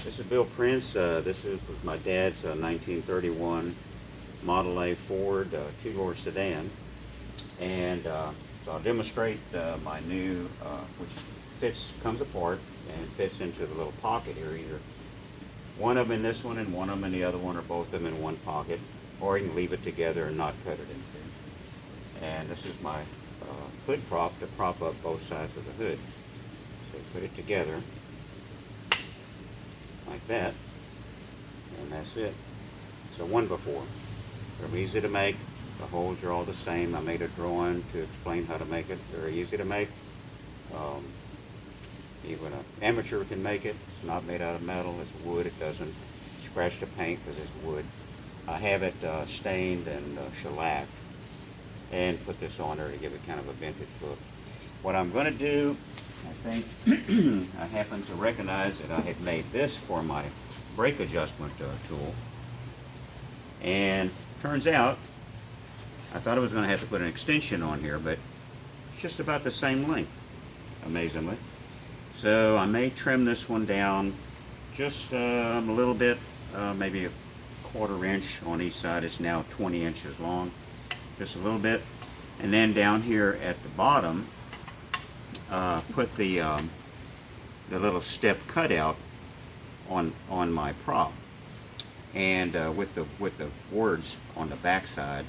This is Bill Prince. Was my dad's 1931 Model A Ford two-door sedan. And so I'll demonstrate my new, which comes apart and fits into the little pocket here. Either one of them in this one and one of them in the other one, or both of them in one pocket. Or you can leave it together and not cut it in two. And this is my hood prop to prop up both sides of the hood. So put it together like that, and that's it. So one before. They're easy to make. The holes are all the same. I made a drawing to explain how to make it. Very easy to make. Even an amateur can make it. It's not made out of metal. It's wood. It doesn't scratch the paint because it's wood. I have it stained and shellacked, and put this on there to give it kind of a vintage look. What I'm going to do, I think, I happen to recognize that I had made this for my brake adjustment tool, and turns out I thought I was going to have to put an extension on here, but it's just about the same length, amazingly. So I may trim this one down just a little bit, maybe a 1/4 inch on each side. It's now 20 inches long, just a little bit. And then down here at the bottom, put the little step cutout on my prop, and with the words on the back side.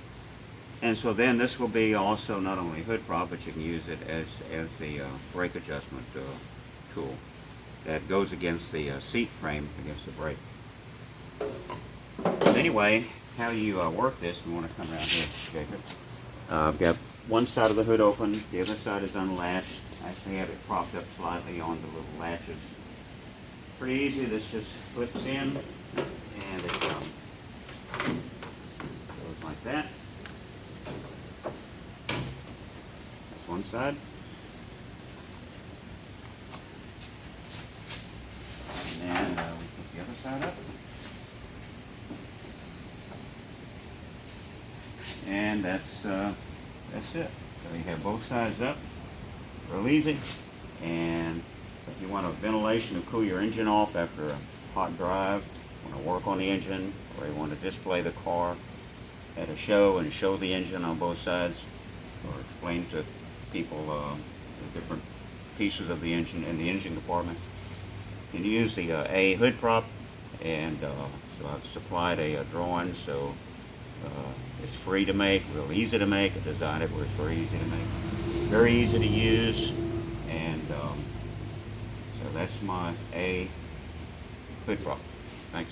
And so then this will be also not only hood prop, but you can use it as the brake adjustment tool that goes against the seat frame, against the brake. Anyway, how you work this, you want to come around here, Jacob. I've got one side of the hood open, the other side is unlatched. I actually have it propped up slightly on the little latches. Pretty easy. This just flips in, and it goes like that. That's one side. And then we put the other side up. And that's it. So you have both sides up, real easy. And if you want a ventilation to cool your engine off after a hot drive, want to work on the engine, or you want to display the car at a show and show the engine on both sides, or explain to people the different pieces of the engine in the engine compartment, you can use the A hood prop. And so I've supplied a drawing, so it's free to make, real easy to make. I designed it where it's very easy to make, very easy to use. And so that's my A hood prop.